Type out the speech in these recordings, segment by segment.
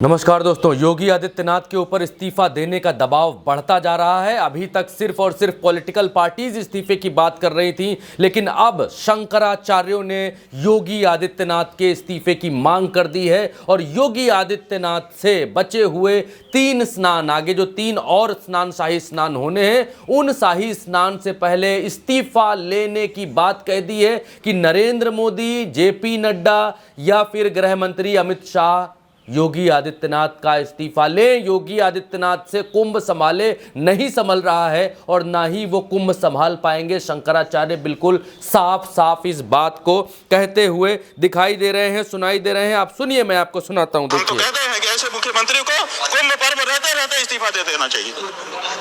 नमस्कार दोस्तों, योगी आदित्यनाथ के ऊपर इस्तीफा देने का दबाव बढ़ता जा रहा है। अभी तक सिर्फ और सिर्फ पॉलिटिकल पार्टीज इस्तीफे की बात कर रही थी, लेकिन अब शंकराचार्यों ने योगी आदित्यनाथ के इस्तीफे की मांग कर दी है। और योगी आदित्यनाथ से बचे हुए 3 स्नान, आगे जो 3 और स्नान, शाही स्नान होने हैं, उन शाही स्नान से पहले इस्तीफा लेने की बात कह दी है कि नरेंद्र मोदी, जेपी नड्डा या फिर गृह मंत्री अमित शाह योगी आदित्यनाथ का इस्तीफा लें। योगी आदित्यनाथ से कुंभ संभाले नहीं संभल रहा है और ना ही वो कुंभ संभाल पाएंगे। शंकराचार्य बिल्कुल साफ साफ इस बात को कहते हुए दिखाई दे रहे हैं, सुनाई दे रहे हैं। आप सुनिए, मैं आपको सुनाता हूं। हम तो कहते हैं कि ऐसे मुख्यमंत्री को कुंभ पर्व रहते रहते इस्तीफा दे देना चाहिए।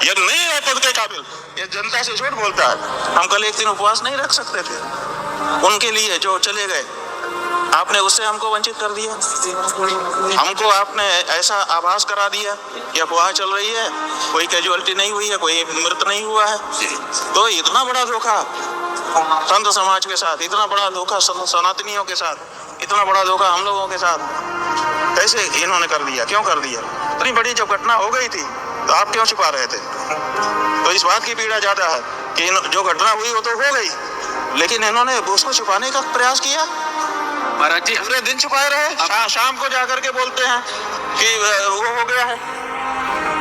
ये नहीं है पद के काबिल, ये जनता से झूठ बोलता है। हम कल एक दिन उपवास नहीं रख सकते थे उनके लिए जो चले गए, आपने उससे हमको वंचित कर दिया। हमको आपने ऐसा आभास करा दिया कि अफवाह चल रही है, कोई कैजुअलिटी नहीं हुई है, कोई मृत नहीं हुआ है। तो इतना बड़ा धोखा संत समाज के साथ, इतना बड़ा धोखा सनातनियों के साथ, इतना बड़ा धोखा हम लोगों के साथ कैसे इन्होंने कर दिया? क्यों कर दिया? इतनी बड़ी जब घटना हो गई थी तो आप क्यों छुपा रहे थे? तो इस बात की पीड़ा ज्यादा है कि जो घटना हुई वो तो हो गई, लेकिन इन्होंने उसको छुपाने का प्रयास किया। महाराज जी पूरे दिन छुपाए रहे, शाम को जाकर के बोलते हैं कि वो हो गया है।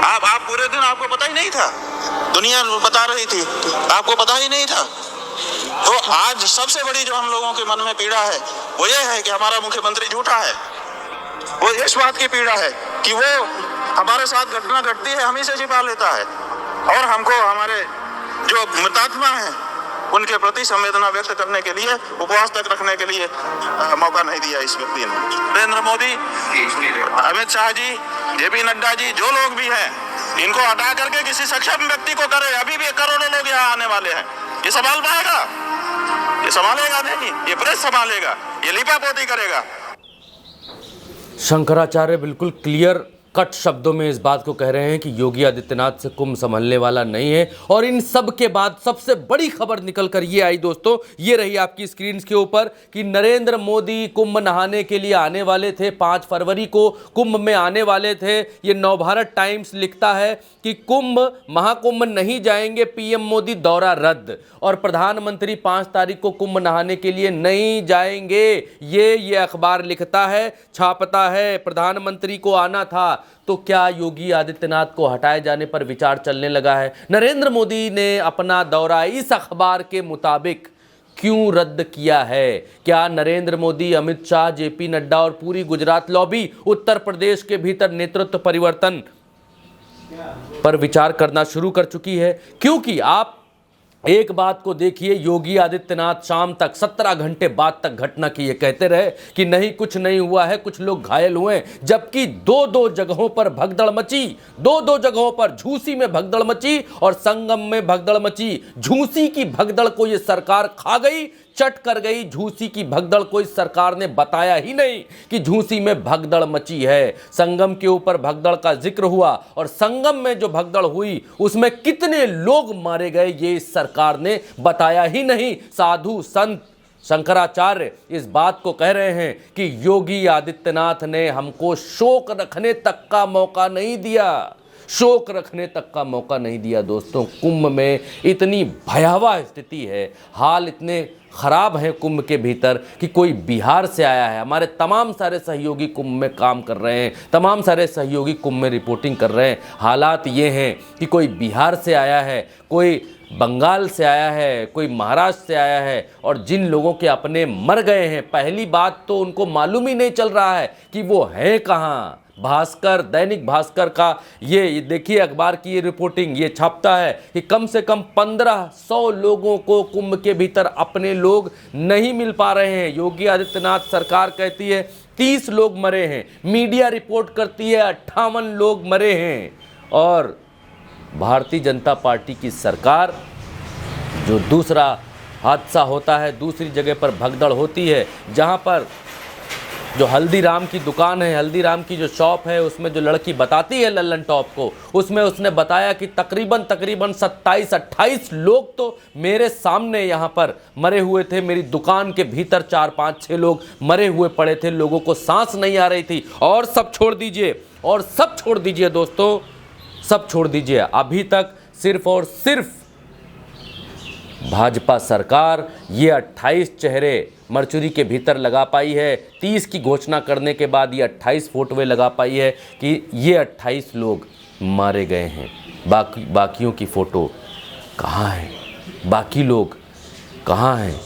आप पूरे दिन, आपको पता ही नहीं था, दुनिया बता रही थी, आपको पता ही नहीं था। तो आज सबसे बड़ी जो हम लोगों के मन में पीड़ा है वो ये है कि हमारा मुख्यमंत्री झूठा है। वो इस बात की पीड़ा है कि वो हमारे साथ घटना घटती है, हम ही से छिपा लेता है और हमको हमारे जो मृतात्मा है उनके प्रति संवेदना व्यक्त करने के लिए, उपवास तक रखने के लिए मौका नहीं दिया इस व्यक्ति ने। नरेंद्र मोदी, अमित शाह जी, जेपी नड्डा जी, जो लोग भी हैं, इनको हटा करके किसी सक्षम व्यक्ति को करे। अभी भी करोड़ों लोग यहाँ आने वाले हैं, ये संभाल पाएगा? ये संभालेगा नहीं, ये प्रेस संभालेगा, ये लिपापोती करेगा। शंकराचार्य बिल्कुल क्लियर कट शब्दों में इस बात को कह रहे हैं कि योगी आदित्यनाथ से कुंभ संभलने वाला नहीं है। और इन सब के बाद सबसे बड़ी खबर निकल कर ये आई दोस्तों, ये रही आपकी स्क्रीन के ऊपर कि नरेंद्र मोदी कुंभ नहाने के लिए आने वाले थे, 5 फरवरी को कुंभ में आने वाले थे। ये नवभारत टाइम्स लिखता है कि कुंभ महाकुंभ नहीं जाएंगे, पीएम मोदी दौरा रद्द, और प्रधानमंत्री 5 तारीख को कुंभ नहाने के लिए नहीं जाएंगे। ये अखबार लिखता है, छापता है। प्रधानमंत्री को आना था, तो क्या योगी आदित्यनाथ को हटाए जाने पर विचार चलने लगा है? नरेंद्र मोदी ने अपना दौरा इस अखबार के मुताबिक क्यों रद्द किया है? क्या नरेंद्र मोदी, अमित शाह, जेपी नड्डा और पूरी गुजरात लॉबी उत्तर प्रदेश के भीतर नेतृत्व परिवर्तन पर विचार करना शुरू कर चुकी है? क्योंकि आप एक बात को देखिए, योगी आदित्यनाथ शाम तक 17 घंटे बाद तक घटना की ये कहते रहे कि नहीं, कुछ नहीं हुआ है, कुछ लोग घायल हुए, जबकि 2 जगहों पर भगदड़ मची। 2 जगहों पर झूसी में भगदड़ मची और संगम में भगदड़ मची। झूसी की भगदड़ को ये सरकार खा गई, चट कर गई। झूसी की भगदड़ को इस सरकार ने बताया ही नहीं कि झूसी में भगदड़ मची है। संगम के ऊपर भगदड़ का जिक्र हुआ और संगम में जो भगदड़ हुई उसमें कितने लोग मारे गए ये इस सरकार ने बताया ही नहीं। साधु संत शंकराचार्य इस बात को कह रहे हैं कि योगी आदित्यनाथ ने हमको शोक रखने तक का मौका नहीं दिया, शोक रखने तक का मौका नहीं दिया। दोस्तों, कुंभ में इतनी भयावह स्थिति है, हाल इतने खराब है कुंभ के भीतर कि कोई बिहार से आया है। हमारे तमाम सारे सहयोगी कुंभ में काम कर रहे हैं, तमाम सारे सहयोगी कुंभ में रिपोर्टिंग कर रहे हैं। हालात ये हैं कि कोई बिहार से आया है, कोई बंगाल से आया है, कोई महाराष्ट्र से आया है, और जिन लोगों के अपने मर गए हैं, पहली बात तो उनको मालूम ही नहीं चल रहा है कि वो हैं कहाँ। भास्कर, दैनिक भास्कर का ये देखिए अखबार की ये रिपोर्टिंग, ये छापता है कि कम से कम 1500 लोगों को कुंभ के भीतर अपने लोग नहीं मिल पा रहे हैं। योगी आदित्यनाथ सरकार कहती है 30 लोग मरे हैं, मीडिया रिपोर्ट करती है 58 लोग मरे हैं। और भारतीय जनता पार्टी की सरकार, जो दूसरा हादसा होता है, दूसरी जगह पर भगदड़ होती है, जहां पर जो हल्दीराम की दुकान है, हल्दीराम की जो शॉप है, उसमें जो लड़की बताती है लल्लन टॉप को, उसमें उसने बताया कि तकरीबन 27-28 लोग तो मेरे सामने यहाँ पर मरे हुए थे। मेरी दुकान के भीतर 4-5-6 लोग मरे हुए पड़े थे, लोगों को सांस नहीं आ रही थी। और सब छोड़ दीजिए दोस्तों, सब छोड़ दीजिए, अभी तक सिर्फ और सिर्फ भाजपा सरकार ये 28 चेहरे मरचुरी के भीतर लगा पाई है। 30 की घोषणा करने के बाद ये 28 फोटोएं लगा पाई है कि ये 28 लोग मारे गए हैं। बाकियों की फ़ोटो कहाँ है? बाकी लोग कहाँ हैं?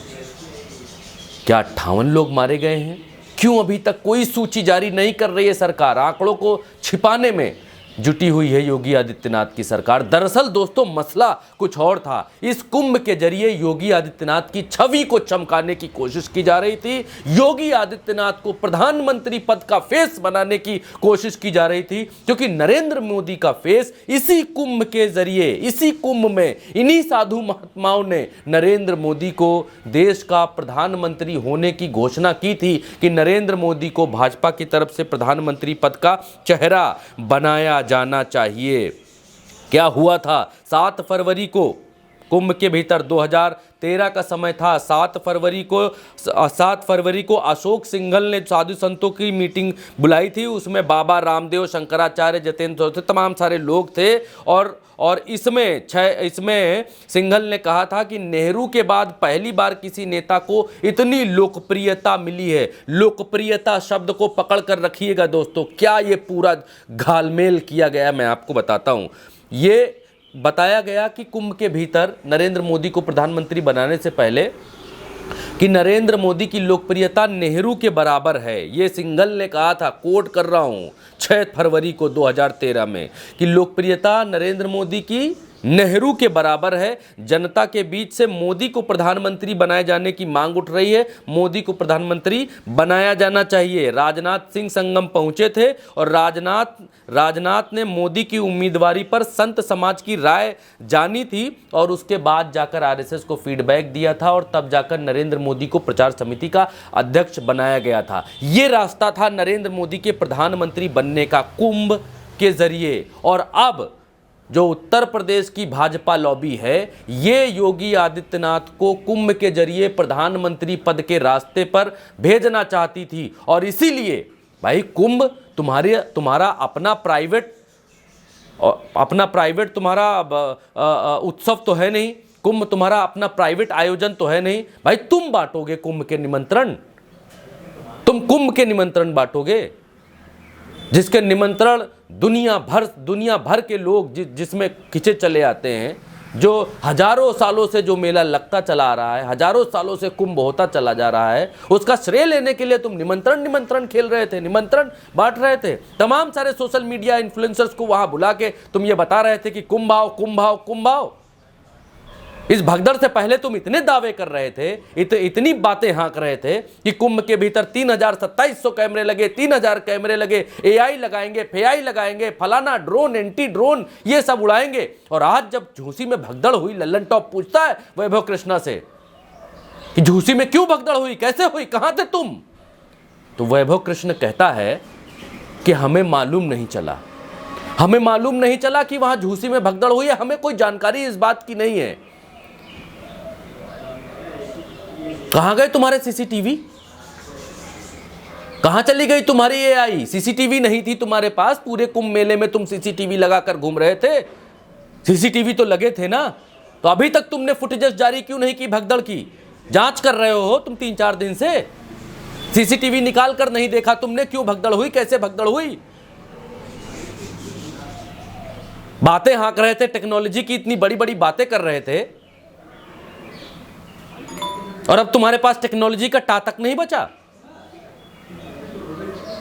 क्या 58 लोग मारे गए हैं? क्यों अभी तक कोई सूची जारी नहीं कर रही है सरकार? आंकड़ों को छिपाने में जुटी हुई है योगी आदित्यनाथ की सरकार। दरअसल दोस्तों मसला कुछ और था। इस कुंभ के जरिए योगी आदित्यनाथ की छवि को चमकाने की कोशिश की जा रही थी। योगी आदित्यनाथ को प्रधानमंत्री पद का फेस बनाने की कोशिश की जा रही थी, क्योंकि नरेंद्र मोदी का फेस इसी कुंभ के जरिए, इसी कुंभ में इन्हीं साधु महात्माओं ने नरेंद्र मोदी को देश का प्रधानमंत्री होने की घोषणा की थी कि नरेंद्र मोदी को भाजपा की तरफ से प्रधानमंत्री पद का चेहरा बनाया जाना चाहिए। क्या हुआ था? 7 फरवरी को कुंभ के भीतर 2013 का समय था। 7 फरवरी को अशोक सिंघल ने साधु संतों की मीटिंग बुलाई थी। उसमें बाबा रामदेव, शंकराचार्य, जतेंद्र थे, तमाम सारे लोग थे। और इसमें सिंघल ने कहा था कि नेहरू के बाद पहली बार किसी नेता को इतनी लोकप्रियता मिली है। लोकप्रियता शब्द को पकड़ कर रखिएगा दोस्तों, क्या ये पूरा घालमेल किया गया मैं आपको बताता हूँ। ये बताया गया कि कुंभ के भीतर नरेंद्र मोदी को प्रधानमंत्री बनाने से पहले कि नरेंद्र मोदी की लोकप्रियता नेहरू के बराबर है। ये सिंघल ने कहा था, कोट कर रहा हूँ, 6 फरवरी को 2013 में, कि लोकप्रियता नरेंद्र मोदी की नेहरू के बराबर है। जनता के बीच से मोदी को प्रधानमंत्री बनाए जाने की मांग उठ रही है। मोदी को प्रधानमंत्री बनाया जाना चाहिए। राजनाथ सिंह संगम पहुंचे थे और राजनाथ ने मोदी की उम्मीदवारी पर संत समाज की राय जानी थी और उसके बाद जाकर आरएसएस को फीडबैक दिया था और तब जाकर नरेंद्र मोदी को प्रचार समिति का अध्यक्ष बनाया गया था। ये रास्ता था नरेंद्र मोदी के प्रधानमंत्री बनने का कुंभ के जरिए। और अब जो उत्तर प्रदेश की भाजपा लॉबी है, ये योगी आदित्यनाथ को कुंभ के जरिए प्रधानमंत्री पद के रास्ते पर भेजना चाहती थी। और इसीलिए भाई कुंभ तुम्हारा अपना प्राइवेट तुम्हारा उत्सव तो है नहीं, कुंभ तुम्हारा अपना प्राइवेट आयोजन तो है नहीं। भाई तुम बांटोगे कुंभ के निमंत्रण, तुम कुंभ के निमंत्रण बांटोगे, जिसके निमंत्रण दुनिया भर के लोग जिसमें खिंचे चले आते हैं। जो हजारों सालों से जो मेला लगता चला आ रहा है, हजारों सालों से कुंभ होता चला जा रहा है, उसका श्रेय लेने के लिए तुम निमंत्रण खेल रहे थे, निमंत्रण बांट रहे थे। तमाम सारे सोशल मीडिया इन्फ्लुएंसर्स को वहां बुला के तुम ये बता रहे थे कि कुंभ आओ, कुंभ आओ, कुंभ आओ। इस भगदड़ से पहले तुम इतने दावे कर रहे थे, इतनी बातें हाँक रहे थे कि कुंभ के भीतर 3,2700 कैमरे लगे, 3,000 कैमरे लगे, एआई लगाएंगे, फेआई लगाएंगे, फलाना ड्रोन, एंटी ड्रोन, ये सब उड़ाएंगे। और आज जब झूसी में भगदड़ हुई, लल्लन टॉप पूछता है वैभव कृष्णा से कि झूसी में क्यों भगदड़ हुई, कैसे हुई, कहां थे तुम? तो वैभव कृष्ण कहता है कि हमें मालूम नहीं चला, हमें मालूम नहीं चला कि वहां झूसी में भगदड़ हुई है, हमें कोई जानकारी इस बात की नहीं है। कहां गए तुम्हारे सीसीटीवी? कहां चली गई तुम्हारी एआई? सीसीटीवी नहीं थी तुम्हारे पास। पूरे कुंभ मेले में तुम सीसीटीवी लगाकर घूम रहे थे। सीसीटीवी तो लगे थे ना, तो अभी तक तुमने फुटेजेस जारी क्यों नहीं की भगदड़ की? जांच कर रहे हो तुम 3-4 दिन से, सीसीटीवी निकाल कर नहीं देखा तुमने क्यों भगदड़ हुई, कैसे भगदड़ हुई? बातें हाँक रहे थे, टेक्नोलॉजी की इतनी बड़ी बड़ी बातें कर रहे थे, और अब तुम्हारे पास टेक्नोलॉजी का टातक नहीं बचा।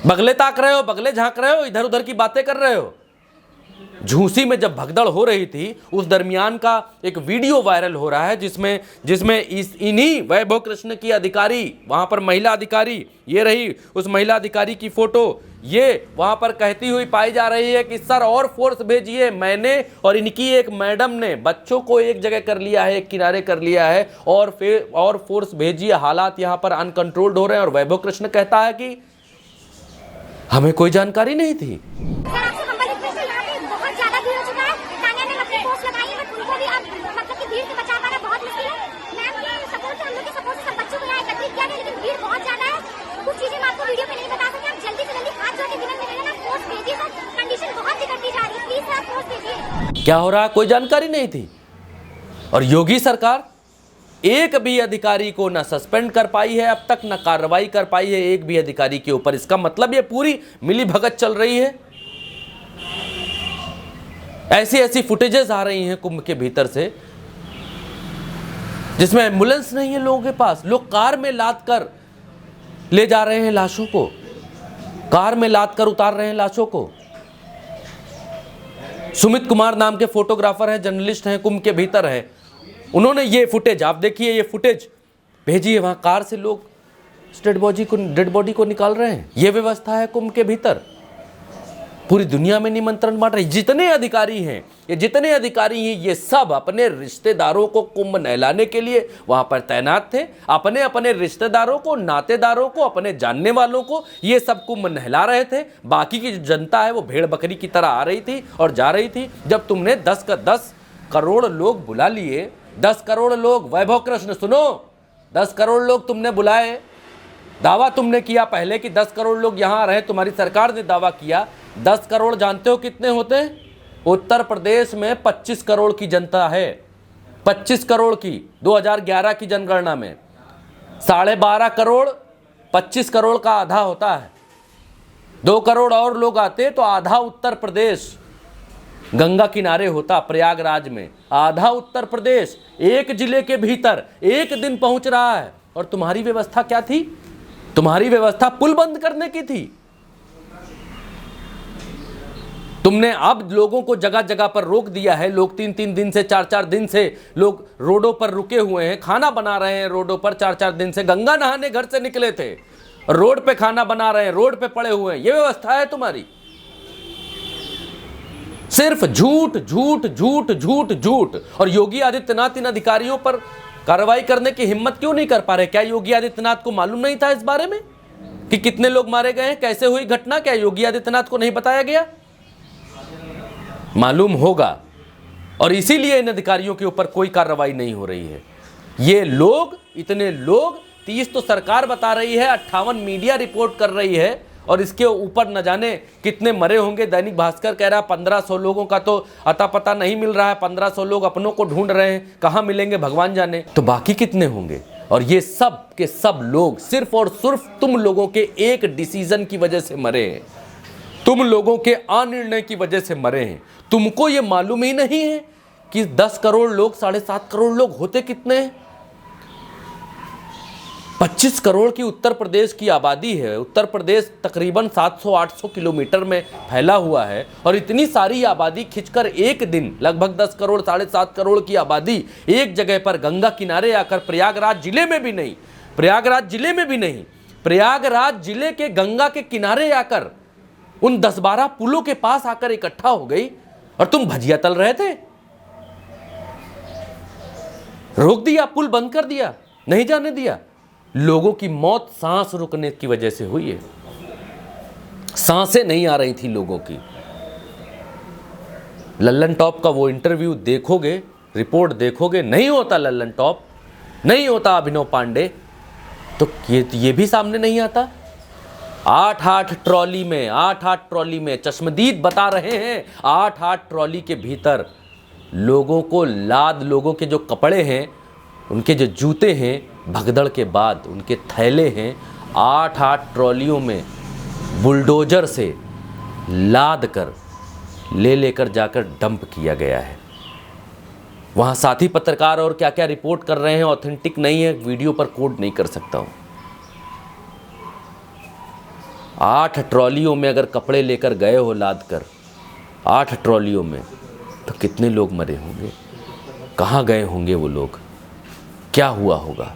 बगले ताक रहे हो, बगले झांक रहे हो, इधर उधर की बातें कर रहे हो। झूसी में जब भगदड़ हो रही थी, उस दरमियान का एक वीडियो वायरल हो रहा है जिसमें इन्हीं वैभव कृष्ण की अधिकारी, वहां पर महिला अधिकारी, ये रही उस महिला अधिकारी की फोटो, ये वहां पर कहती हुई पाई जा रही है कि सर और फोर्स भेजिए। मैंने और इनकी एक मैडम ने बच्चों को एक जगह कर लिया है, एक किनारे कर लिया है, और फिर और फोर्स भेजिए, हालात यहां पर अनकंट्रोल्ड हो रहे हैं। और वैभव कृष्ण कहता है कि हमें कोई जानकारी नहीं थी। सर आपसे हम्बल रिक्वेस्ट है, यहाँ पे बहुत ज्यादा भीड़ हो चुका है। तानिया ने अपनी पोस्ट लगाई है, बट उनको भी अब मतलब कि भीड़ से बचा पाना बहुत मुश्किल है। मैम के सपोर्ट से, हम लोग के सपोर्ट से सब बच्चों को यहाँ एकत्रित किया गया, लेकिन भीड़ बहुत ज्यादा है। कुछ चीजें मैं आपको वीडियो में नहीं बता सकते। आप जल्दी से जल्दी हाथ जोड़ के विनम्र निवेदन है, पोस्ट भेजिए सर। कंडीशन बहुत बिगड़ती जा रही है, प्लीज सर आप पोस्ट भेजिए। क्या हो रहा है, कोई जानकारी नहीं थी। और योगी सरकार एक भी अधिकारी को ना सस्पेंड कर पाई है अब तक, ना कार्रवाई कर पाई है एक भी अधिकारी के ऊपर। इसका मतलब ये पूरी मिली भगत चल रही है। ऐसी ऐसी फुटेजेस आ रही हैं कुंभ के भीतर से, जिसमें एम्बुलेंस नहीं है लोगों के पास। लोग कार में लाद कर ले जा रहे हैं लाशों को, कार में लाद कर उतार रहे हैं लाशों को। सुमित कुमार नाम के फोटोग्राफर हैं, जर्नलिस्ट हैं, कुंभ के भीतर हैं। उन्होंने ये फुटेज, आप देखिए ये फुटेज भेजी है। वहां कार से लोग डेड बॉडी को निकाल रहे हैं। ये व्यवस्था है कुंभ के भीतर। पूरी दुनिया में निमंत्रण बांट रहे। जितने अधिकारी हैं, ये सब अपने रिश्तेदारों को कुंभ नहलाने के लिए वहां पर तैनात थे। अपने अपने रिश्तेदारों को, नातेदारों को, अपने जानने वालों को ये सब कुंभ नहला रहे थे। बाकी की जो जनता है वो भेड़ बकरी की तरह आ रही थी और जा रही थी। जब तुमने 10 करोड़ लोग बुला लिए, 10 करोड़ लोग, वैभव कृष्ण सुनो, 10 करोड़ लोग तुमने बुलाए। दावा तुमने किया पहले कि 10 करोड़ लोग यहां आ रहे हैं। तुम्हारी सरकार ने दावा किया। 10 करोड़ जानते हो कितने होते हैं? उत्तर प्रदेश में 25 करोड़ की जनता है। 25 करोड़ की 2011 की जनगणना में 12.5 करोड़ 25 करोड़ का आधा होता है। 2 करोड़ और लोग आते तो आधा उत्तर प्रदेश गंगा किनारे होता। प्रयागराज में आधा उत्तर प्रदेश एक जिले के भीतर एक दिन पहुंच रहा है। और तुम्हारी व्यवस्था क्या थी? तुम्हारी व्यवस्था पुल बंद करने की थी। तुमने अब लोगों को जगह जगह पर रोक दिया है। लोग 3-3 दिन से, 4-4 दिन से लोग रोडों पर रुके हुए हैं, खाना बना रहे हैं रोडों पर। 4-4 दिन से गंगा नहाने घर से निकले थे, रोड पे खाना बना रहे हैं, रोड पे पड़े हुए हैं। यह व्यवस्था है तुम्हारी। सिर्फ झूठ झूठ झूठ झूठ झूठ। और योगी आदित्यनाथ इन अधिकारियों पर कार्रवाई करने की हिम्मत क्यों नहीं कर पा रहे? क्या योगी आदित्यनाथ को मालूम नहीं था इस बारे में कि कितने लोग मारे गए हैं, कैसे हुई घटना? क्या योगी आदित्यनाथ को नहीं बताया गया? मालूम होगा। और इसीलिए इन अधिकारियों के ऊपर कोई कार्रवाई नहीं हो रही है। ये लोग, इतने लोग, 30 तो सरकार बता रही है, 58 मीडिया रिपोर्ट कर रही है, और इसके ऊपर न जाने कितने मरे होंगे। दैनिक भास्कर कह रहा है 1500 लोगों का तो अता पता नहीं मिल रहा है। 1500 लोग अपनों को ढूंढ रहे हैं, कहाँ मिलेंगे भगवान जाने। तो बाकी कितने होंगे? और ये सब के सब लोग सिर्फ और सिर्फ तुम लोगों के एक डिसीजन की वजह से मरे हैं। तुम लोगों के अनिर्णय की वजह से मरे हैं। तुमको ये मालूम ही नहीं है कि 10 करोड़ लोग, 7.5 करोड़ लोग होते कितने हैं? 25 करोड़ की उत्तर प्रदेश की आबादी है। उत्तर प्रदेश तकरीबन 700-800 किलोमीटर में फैला हुआ है। और इतनी सारी आबादी खिंचकर एक दिन, लगभग 10 करोड़ 7.5 करोड़ की आबादी एक जगह पर गंगा किनारे आकर, प्रयागराज जिले में भी नहीं, प्रयागराज जिले के गंगा के किनारे आकर, उन 10-12 पुलों के पास आकर इकट्ठा हो गई। और तुम भजिया तल रहे थे। रोक दिया, पुल बंद कर दिया, नहीं जाने दिया। लोगों की मौत सांस रुकने की वजह से हुई है। सांसें नहीं आ रही थी लोगों की। लल्लन टॉप का वो इंटरव्यू देखोगे, रिपोर्ट देखोगे, नहीं होता लल्लन टॉप, नहीं होता अभिनव पांडे, तो ये भी सामने नहीं आता। 8-8 ट्रॉली में चश्मदीद बता रहे हैं, 8-8 ट्रॉली के भीतर लोगों को लाद, लोगों के जो कपड़े हैं, उनके जो जूते हैं, भगदड़ के बाद उनके थैले हैं, 8-8 ट्रॉलियों में बुलडोजर से लाद कर लेकर जाकर डंप किया गया है। वहाँ साथी पत्रकार और क्या क्या रिपोर्ट कर रहे हैं, ऑथेंटिक नहीं है, वीडियो पर कोड नहीं कर सकता हूँ। 8 ट्रॉलियों में अगर कपड़े लेकर गए हो लाद कर, 8 ट्रॉलियों में, तो कितने लोग मरे होंगे? कहाँ गए होंगे वो लोग? क्या हुआ होगा?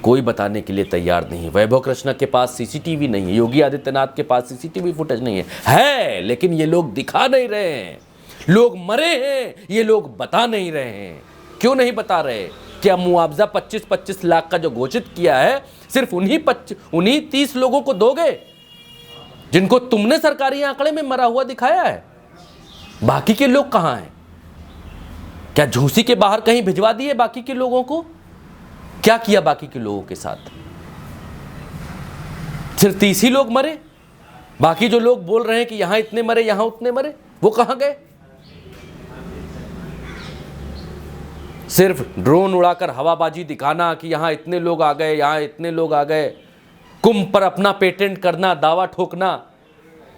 कोई बताने के लिए तैयार नहीं है। वैभव कृष्ण के पास सीसीटीवी नहीं है, योगी आदित्यनाथ के पास सीसीटीवी फुटेज नहीं है, लेकिन ये लोग दिखा नहीं रहे हैं। लोग मरे हैं, ये लोग बता नहीं रहे हैं। क्यों नहीं बता रहे? क्या मुआवजा 25-25 लाख का जो घोषित किया है, सिर्फ उन्हीं 30 लोगों को दोगे? जिनको तुमने सरकारी आंकड़े में मरा हुआ दिखाया है। बाकी के लोग कहां हैं? क्या झूसी के बाहर कहीं भिजवा दिए बाकी के लोगों को? क्या किया बाकी के लोगों के साथ? सिर्फ 30 ही लोग मरे? बाकी जो लोग बोल रहे हैं कि यहां इतने मरे, यहां उतने मरे, वो कहां गए? सिर्फ ड्रोन उड़ाकर हवाबाजी दिखाना कि यहां इतने लोग आ गए, यहां इतने लोग आ गए, कुंभ पर अपना पेटेंट करना, दावा ठोकना,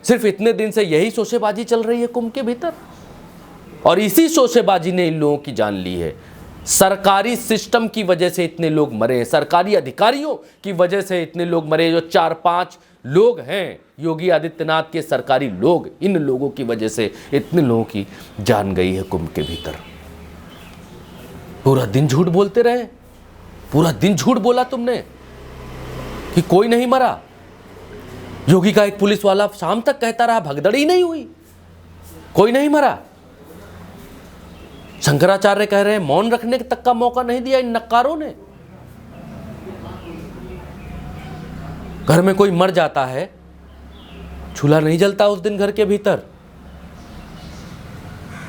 सिर्फ इतने दिन से यही शोशेबाजी चल रही है कुंभ के भीतर। और इसी शोशेबाजी ने इन लोगों की जान ली है। सरकारी सिस्टम की वजह से इतने लोग मरे हैं, सरकारी अधिकारियों की वजह से इतने लोग मरे। जो 4-5 लोग हैं योगी आदित्यनाथ के सरकारी लोग, इन लोगों की वजह से इतने लोगों की जान गई है कुंभ के भीतर। पूरा दिन झूठ बोलते रहे, पूरा दिन झूठ बोला तुमने कि कोई नहीं मरा। योगी का एक पुलिस वाला शाम तक कहता रहा, भगदड़ी नहीं हुई, कोई नहीं मरा। शंकराचार्य कह रहे हैं मौन रखने तक का मौका नहीं दिया इन नक्कारों ने। घर में कोई मर जाता है, चूल्हा नहीं जलता उस दिन घर के भीतर,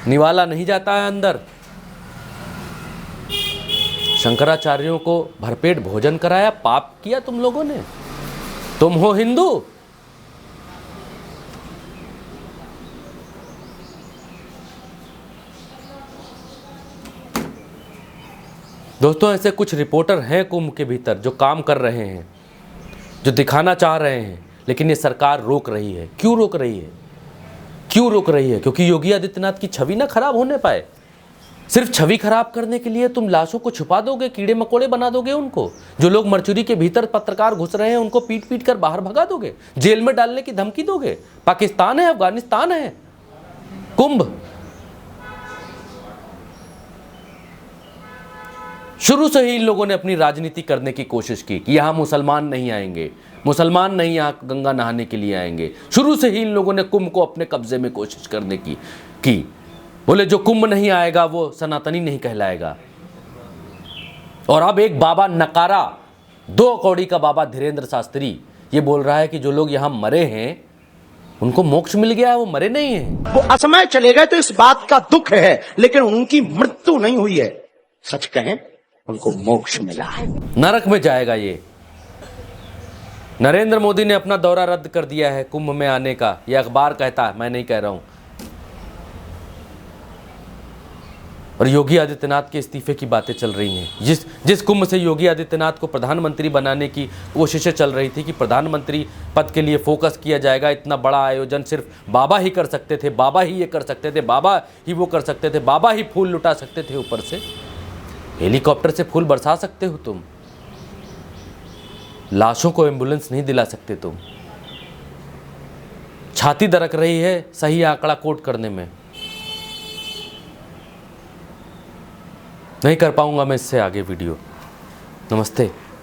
निवाला नहीं जाता है अंदर। शंकराचार्यों को भरपेट भोजन कराया, पाप किया तुम लोगों ने। तुम हो हिंदू? दोस्तों, ऐसे कुछ रिपोर्टर हैं कुंभ के भीतर जो काम कर रहे हैं, जो दिखाना चाह रहे हैं, लेकिन ये सरकार रोक रही है। क्यों रोक रही है? क्यों रोक रही है? क्योंकि योगी आदित्यनाथ की छवि ना खराब होने पाए। सिर्फ छवि खराब करने के लिए तुम लाशों को छुपा दोगे, कीड़े मकोड़े बना दोगे उनको। जो लोग मरचुरी के भीतर पत्रकार घुस रहे हैं उनको पीट पीट कर बाहर भगा दोगे, जेल में डालने की धमकी दोगे। पाकिस्तान है, अफगानिस्तान है कुंभ। शुरू से ही इन लोगों ने अपनी राजनीति करने की कोशिश की कि यहां मुसलमान नहीं आएंगे, मुसलमान नहीं यहां गंगा नहाने के लिए आएंगे। शुरू से ही इन लोगों ने कुंभ को अपने कब्जे में कोशिश करने की। बोले जो कुंभ नहीं आएगा वो सनातनी नहीं कहलाएगा। और अब एक बाबा नकारा, 2 कौड़ी का बाबा धीरेन्द्र शास्त्री ये बोल रहा है कि जो लोग यहां मरे हैं उनको मोक्ष मिल गया है, वो मरे नहीं हैं। वो असमय चले गए तो इस बात का दुख है, लेकिन उनकी मृत्यु नहीं हुई है। सच कहें, उनको मोक्ष मिला है। नरक में जाएगा ये। नरेंद्र मोदी ने अपना दौरा रद्द कर दिया है कुंभ में आने का, यह अखबार कहता है, मैं नहीं कह रहा हूं। और योगी आदित्यनाथ के इस्तीफे की बातें चल रही हैं। जिस कुंभ से योगी आदित्यनाथ को प्रधानमंत्री बनाने की कोशिशें चल रही थी कि प्रधानमंत्री पद के लिए फोकस किया जाएगा, इतना बड़ा आयोजन सिर्फ बाबा ही कर सकते थे, बाबा ही ये कर सकते थे, बाबा ही वो कर सकते थे, बाबा ही फूल लुटा सकते थे। ऊपर से हेलीकॉप्टर से फूल बरसा सकते हो तुम, लाशों को एम्बुलेंस नहीं दिला सकते तुम। छाती दरक रही है सही आंकड़ा कोट करने में। नहीं कर पाऊंगा मैं इससे आगे वीडियो। नमस्ते।